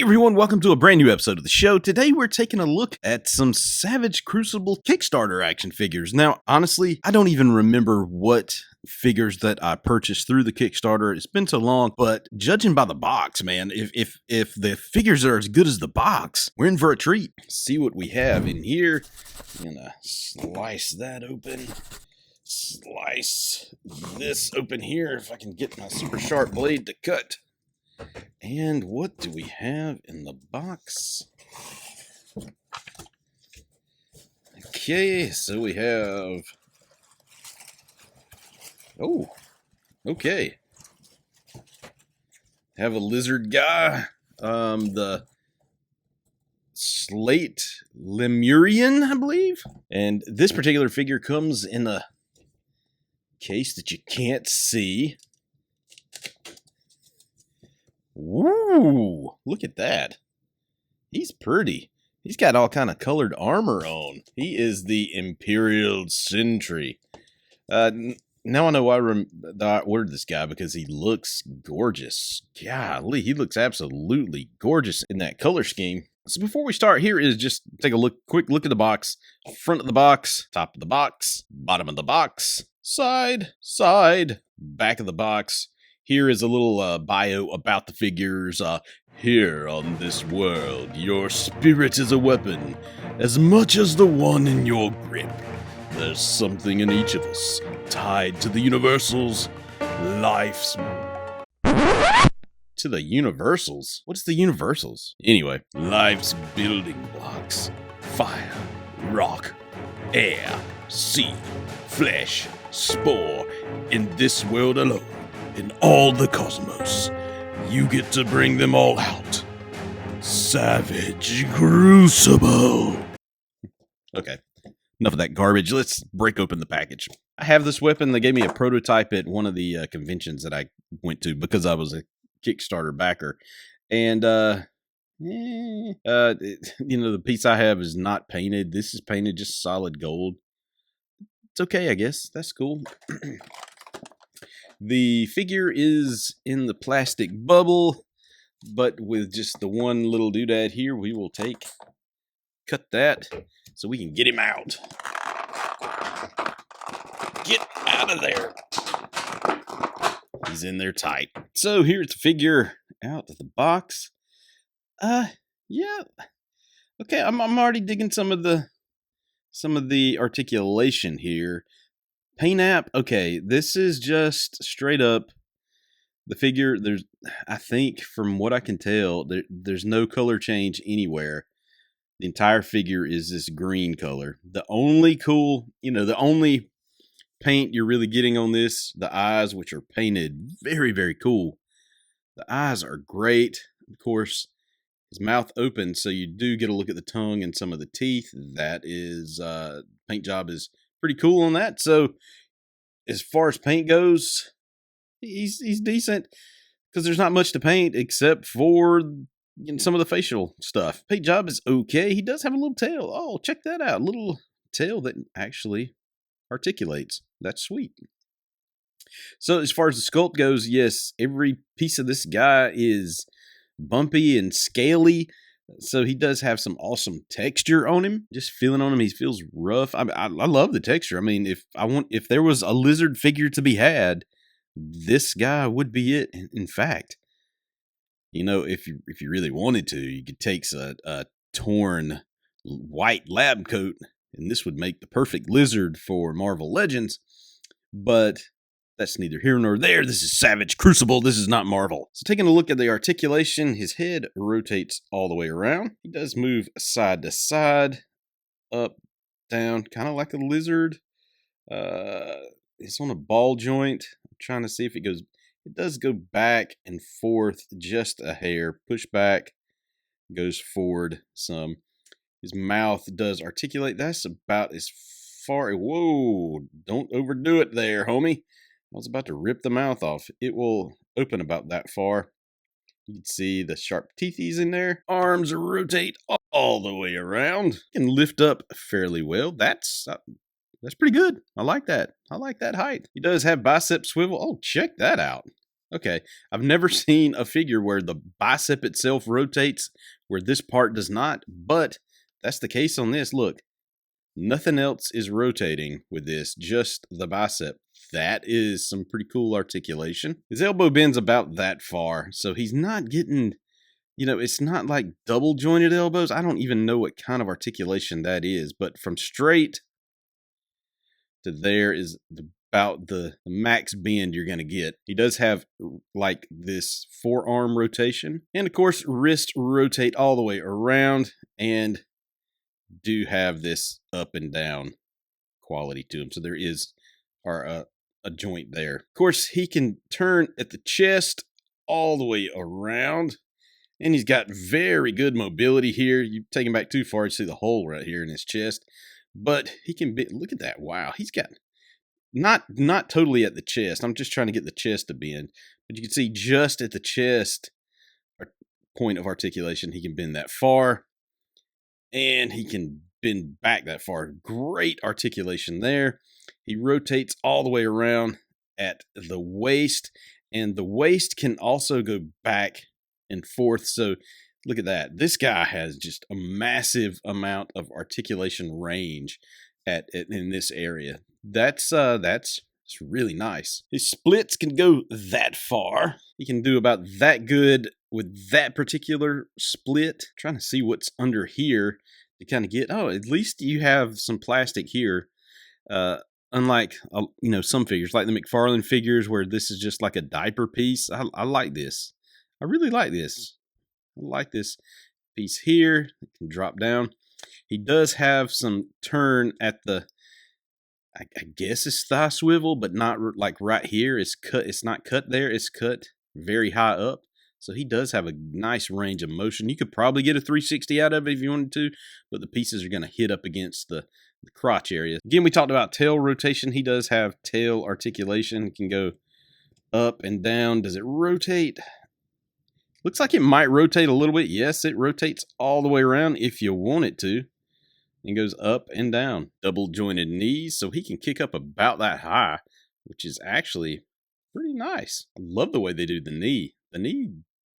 Hey everyone, welcome to a brand new episode of the show. Today we're taking a look at some Savage Crucible Kickstarter action figures. Now, honestly, I don't even remember what figures that I purchased through the Kickstarter. It's been so long, but judging by the box, man, if the figures are as good as the box, we're in for a treat. See what we have in here. I'm gonna slice that open. Slice this open here if I can get my super sharp blade to cut. And what do we have in the box? Okay, so we have... Oh, okay. Have a lizard guy. The Slate Lemurian, I believe. And this particular figure comes in a case that you can't see. Woo! Look at that. He's pretty. He's got all kind of colored armor on. He is the Imperial Sentry. Now I know why I ordered this guy, because he looks gorgeous. Golly, he looks absolutely gorgeous in that color scheme. So before we start, here is just take a quick look at the box. Front of the box, top of the box, bottom of the box, side, back of the box. Here is a little bio about the figures. Here on this world, your spirit is a weapon, as much as the one in your grip. There's something in each of us, tied to the universals. To the universals? What's the universals? Anyway, life's building blocks. Fire, rock, air, sea, flesh, spore. In this world alone, in all the cosmos, you get to bring them all out. Savage Crucible. Okay, enough of that garbage. Let's break open the package. I have this weapon. They gave me a prototype at one of the conventions that I went to because I was a Kickstarter backer. And, the piece I have is not painted. This is painted just solid gold. It's okay, I guess. That's cool. The figure is in the plastic bubble, but with just the one little doodad here, we will cut that so we can get him out. Get out of there. He's in there tight. So here's the figure out of the box. Yeah. Okay, I'm already digging some of the articulation here. Paint app, okay, this is just straight up the figure. I think from what I can tell, there's no color change anywhere. The entire figure is this green color. The only paint you're really getting on this, the eyes, which are painted very, very cool. The eyes are great. Of course, his mouth open, so you do get a look at the tongue and some of the teeth. That is, paint job is pretty cool on that. So as far as paint goes, he's decent, because there's not much to paint except for some of the facial stuff. Paint job is okay. He does have a little tail. Oh, check that out. Little tail that actually articulates. That's sweet. So as far as the sculpt goes, yes, every piece of this guy is bumpy and scaly. So he does have some awesome texture on him. Just feeling on him, he feels rough. I love the texture. I mean, if there was a lizard figure to be had, this guy would be it. In fact, if you really wanted to, you could take a torn white lab coat, and this would make the perfect lizard for Marvel Legends. But that's neither here nor there. This is Savage Crucible. This is not Marvel. So taking a look at the articulation, his head rotates all the way around. He does move side to side, up, down, kind of like a lizard. It's on a ball joint. I'm trying to see if it goes. It does go back and forth just a hair. Push back, goes forward some. His mouth does articulate. That's about as far. Whoa, don't overdo it there, homie. I was about to rip the mouth off. It will open about that far. You can see the sharp teethies in there. Arms rotate all the way around. Can lift up fairly well. That's pretty good. I like that. I like that height. He does have bicep swivel. Oh, check that out. Okay, I've never seen a figure where the bicep itself rotates, where this part does not, but that's the case on this. Look, nothing else is rotating with this, just the bicep. That is some pretty cool articulation. His elbow bends about that far, so he's not getting, you know, it's not like double jointed elbows. I don't even know what kind of articulation that is, but from straight to there is about the max bend you're going to get. He does have like this forearm rotation, and of course wrist rotate all the way around, and do have this up and down quality to him. So there is a joint there. Of course, he can turn at the chest all the way around, and he's got very good mobility here. You take him back too far, you see the hole right here in his chest. But he can be, look at that. Wow, he's got not totally at the chest. I'm just trying to get the chest to bend. But you can see just at the chest point of articulation, he can bend that far. And he can bend back that far. Great articulation there. He rotates all the way around at the waist. And the waist can also go back and forth. So look at that. This guy has just a massive amount of articulation range in this area. That's really nice. His splits can go that far. He can do about that good with that particular split. I'm trying to see what's under here to kind of get, oh, at least you have some plastic here. Unlike, you know, some figures, like the McFarlane figures where this is just like a diaper piece. I like this. I really like this. I like this piece here. It can drop down. He does have some turn at the, I guess it's thigh swivel, but not like right here. It's cut. It's not cut there. It's cut very high up. So he does have a nice range of motion. You could probably get a 360 out of it if you wanted to, but the pieces are going to hit up against the crotch area. Again, we talked about tail rotation. He does have tail articulation. It can go up and down. Does it rotate? Looks like it might rotate a little bit. Yes, it rotates all the way around if you want it to. And goes up and down. Double jointed knees, so he can kick up about that high, which is actually pretty nice. I love the way they do the knee. The knee,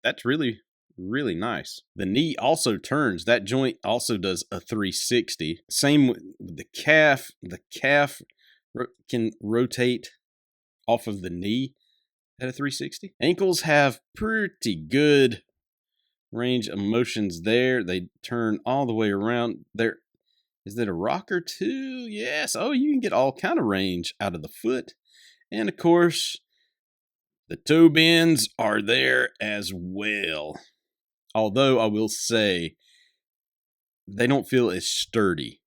that's really, really nice. The knee also turns. That joint also does a 360. Same with the calf. The calf can rotate off of the knee at a 360. Ankles have pretty good range of motions there. They turn all the way around. There is that a rocker too? Yes. Oh, you can get all kind of range out of the foot. And of course, the toe bends are there as well. Although I will say they don't feel as sturdy.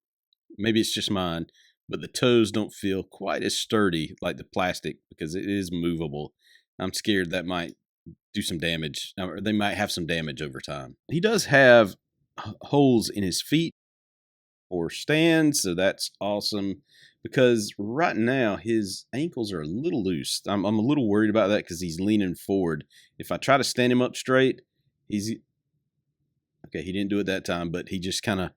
Maybe it's just mine, but the toes don't feel quite as sturdy like the plastic because it is movable. I'm scared that might do some damage, or they might have some damage over time. He does have holes in his feet or stands, so that's awesome because right now his ankles are a little loose. I'm a little worried about that because he's leaning forward. If I try to stand him up straight, okay, he didn't do it that time, but he just kind of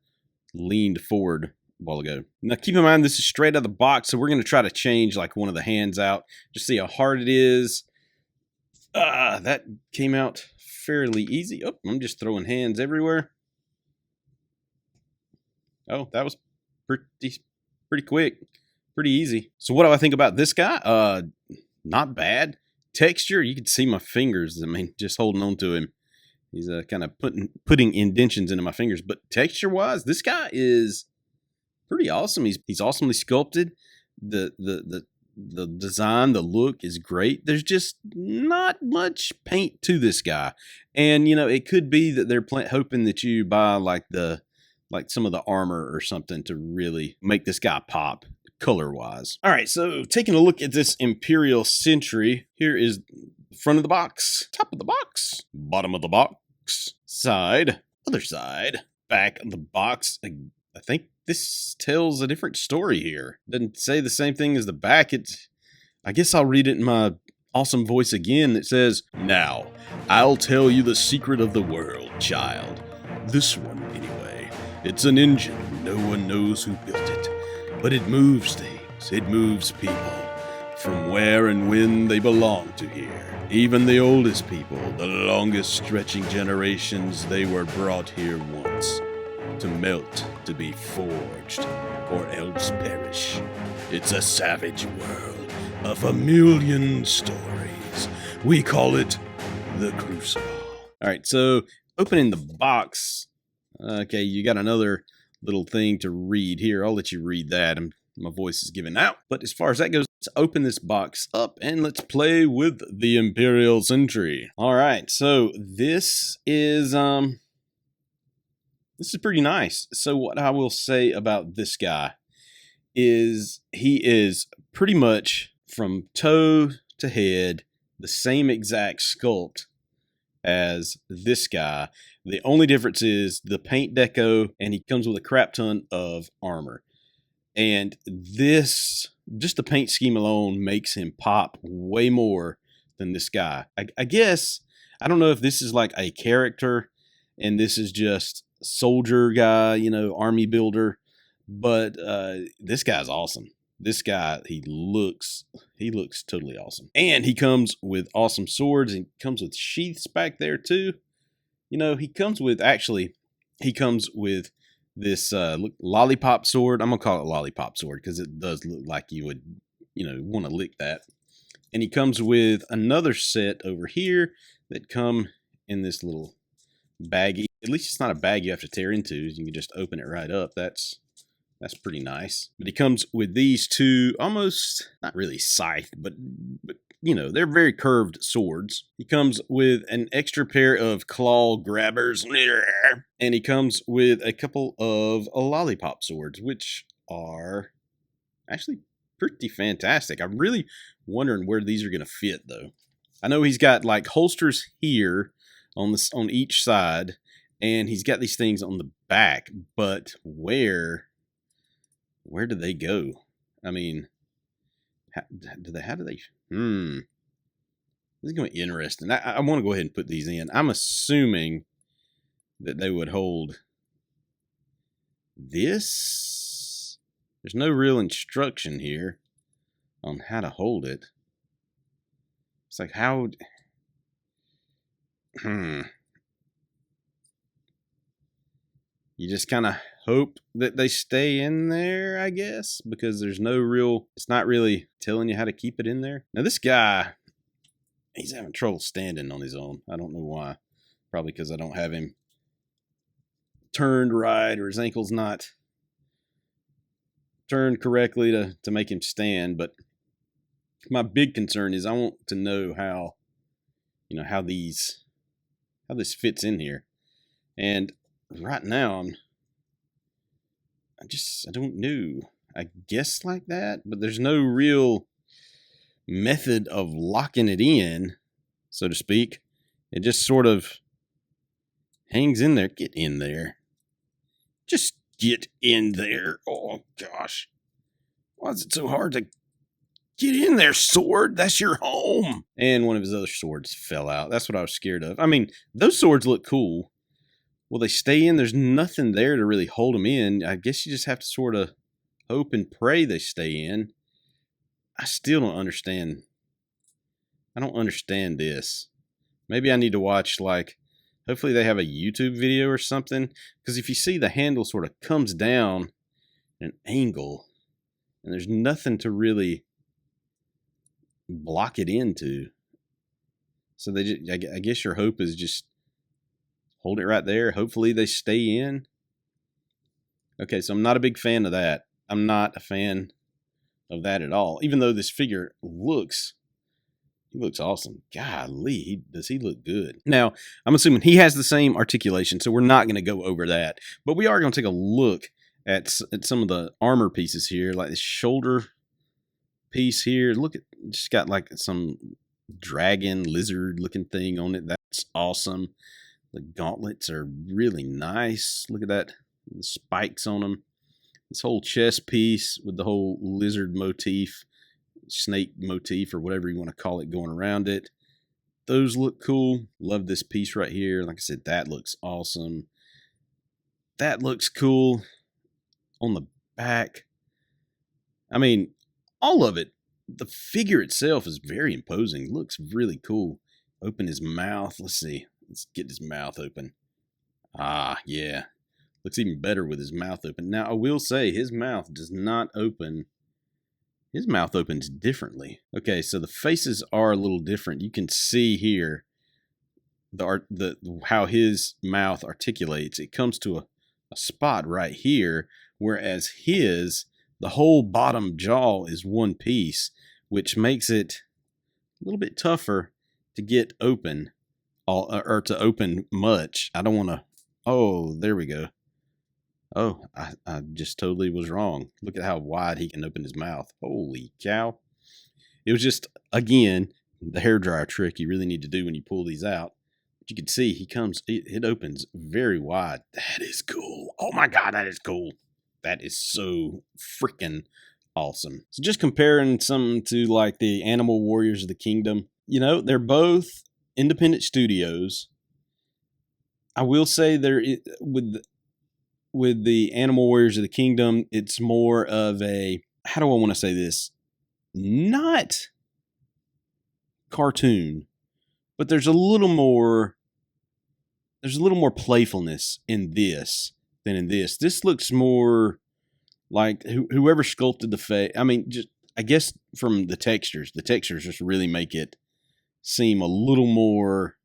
leaned forward a while ago. Now keep in mind this is straight out of the box, so we're going to try to change like one of the hands out, just see how hard it is. That came out fairly easy. Oh, I'm just throwing hands everywhere. Oh, that was pretty quick, pretty easy. So what do I think about this guy? Not bad. Texture, you can see my fingers. I mean, just holding on to him. He's kind of putting indentions into my fingers. But texture-wise, this guy is pretty awesome. He's awesomely sculpted. The design, the look is great. There's just not much paint to this guy. And, you know, it could be that they're hoping that you buy like some of the armor or something to really make this guy pop color-wise. All right, so taking a look at this Imperial Sentry, here is the front of the box, top of the box, bottom of the box, side, other side, back of the box. I think this tells a different story here. Doesn't say the same thing as the back. I guess I'll read it in my awesome voice again. It says, "Now, I'll tell you the secret of the world, child. This one, anyway. It's an engine. No one knows who built it. But it moves things. It moves people. from where and when they belong to here. Even the oldest people, the longest stretching generations, they were brought here once. To melt, to be forged, or else perish. It's a savage world of a million stories. We call it the Crucible. Alright, so opening the box. Okay, you got another little thing to read here. I'll let you read that. My voice is giving out. But as far as that goes, let's open this box up and let's play with the Imperial Sentry. Alright, so this is pretty nice. So what I will say about this guy is he is pretty much from toe to head the same exact sculpt as this guy. The only difference is the paint deco, and he comes with a crap ton of armor. And this, just the paint scheme alone, makes him pop way more than this guy. I guess, I don't know if this is like a character and this is just soldier guy, you know, army builder, but this guy's awesome. This guy, he looks totally awesome. And he comes with awesome swords, and comes with sheaths back there too. You know, he comes with this lollipop sword. I'm gonna call it lollipop sword because it does look like you would, you know, want to lick that. And he comes with another set over here that come in this little baggie. At least it's not a bag you have to tear into. You can just open it right up. That's pretty nice. But he comes with these two, almost not really scythe, but you know, they're very curved swords. He comes with an extra pair of claw grabbers, and he comes with a couple of lollipop swords, which are actually pretty fantastic. I'm really wondering where these are going to fit, though. I know he's got like holsters here on each side, and he's got these things on the back, but where do they go? I mean, how do they? This is going to be interesting. I want to go ahead and put these in. I'm assuming that they would hold this. There's no real instruction here on how to hold it. It's like how... You just kind of hope that they stay in there, I guess, because there's no real, it's not really telling you how to keep it in there. Now this guy, he's having trouble standing on his own. I don't know why. Probably because I don't have him turned right, or his ankle's not turned correctly to make him stand. But my big concern is I want to know how, you know, how this fits in here. And right now, I don't know. I guess like that, but there's no real method of locking it in, so to speak. It just sort of hangs in there. Get in there. Just get in there. Oh, gosh. Why is it so hard to get in there, sword? That's your home. And one of his other swords fell out. That's what I was scared of. I mean, those swords look cool. Will they stay in? There's nothing there to really hold them in. I guess you just have to sort of hope and pray they stay in. I still don't understand. I don't understand this. Maybe I need to watch, like, hopefully they have a YouTube video or something. Because if you see, the handle sort of comes down at an angle, and there's nothing to really block it into. So I guess your hope is just hold it right there. Hopefully they stay in. Okay, so I'm not a big fan of that. I'm not a fan of that at all. Even though this figure looks awesome. Golly, does he look good. Now, I'm assuming he has the same articulation, so we're not going to go over that. But we are going to take a look at some of the armor pieces here, like the shoulder piece here. Look at, just got like some dragon lizard looking thing on it. That's awesome. The gauntlets are really nice. Look at that. The spikes on them. This whole chest piece with the whole lizard motif, snake motif, or whatever you want to call it, going around it. Those look cool. Love this piece right here. Like I said, that looks awesome. That looks cool. On the back, I mean, all of it the figure itself is very imposing. Looks really cool. Open his mouth. Let's see. Let's get his mouth open. Ah, yeah. Looks even better with his mouth open. Now, I will say his mouth does not open. His mouth opens differently. Okay, so the faces are a little different. You can see here how his mouth articulates. It comes to a spot right here, whereas the whole bottom jaw is one piece, which makes it a little bit tougher to get open, or to open much. I don't want to. Oh, there we go. Oh, I just totally was wrong. Look at how wide he can open his mouth. Holy cow. It was just, again, the hairdryer trick you really need to do when you pull these out. But you can see it opens very wide. That is cool. Oh my God, that is cool. That is so freaking awesome. So just comparing something to like the Animal Warriors of the Kingdom, they're both independent studios. I will say with the Animal Warriors of the Kingdom, it's more of a, how do I want to say this? Not cartoon, but there's a little more playfulness in this than in this. This looks more like whoever sculpted the face. I mean, just, I guess from the textures just really make it seem a little more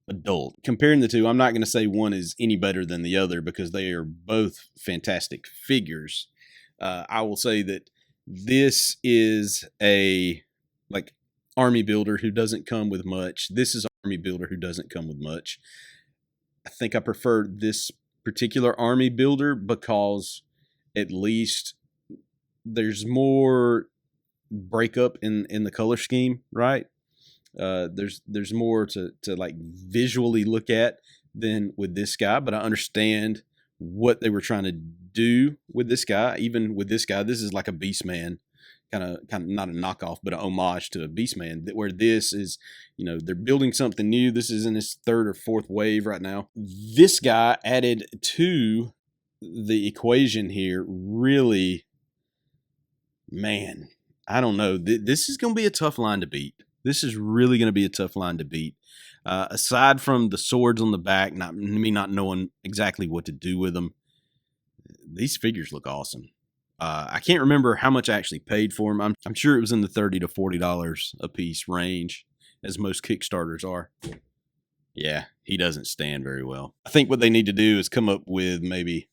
adult. Comparing the two, I'm not going to say one is any better than the other because they are both fantastic figures. I will say that this is a army builder who doesn't come with much. This is an army builder who doesn't come with much. I think I prefer this particular army builder because at least there's more breakup in the color scheme, right? There's more to like visually look at than with this guy, but I understand what they were trying to do with this guy. Even with this guy, this is like a Beastman, kind of not a knockoff, but an homage to a Beastman. Where this is, they're building something new. This is in its third or fourth wave right now. This guy added to the equation here. Really, man, I don't know. This is going to be a tough line to beat. This is really going to be a tough line to beat. Aside from the swords on the back, me not knowing exactly what to do with them, these figures look awesome. I can't remember how much I actually paid for them. I'm sure it was in the $30 to $40 a piece range, as most Kickstarters are. Yeah, he doesn't stand very well. I think what they need to do is come up with maybe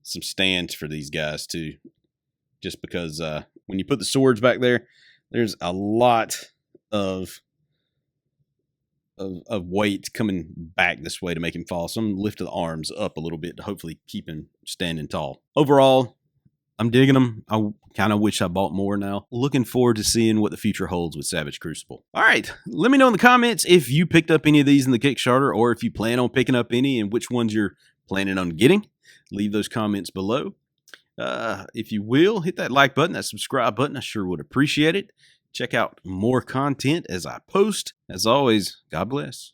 some stands for these guys too. Just because when you put the swords back there, there's a lot of weight coming back this way to make him fall. So I'm going to lift the arms up a little bit to hopefully keep him standing tall. Overall, I'm digging them. I kind of wish I bought more now. Looking forward to seeing what the future holds with Savage Crucible. All right, let me know in the comments if you picked up any of these in the Kickstarter or if you plan on picking up any and which ones you're planning on getting. Leave those comments below. If you will, hit that like button, that subscribe button. I sure would appreciate it. Check out more content as I post. As always, God bless.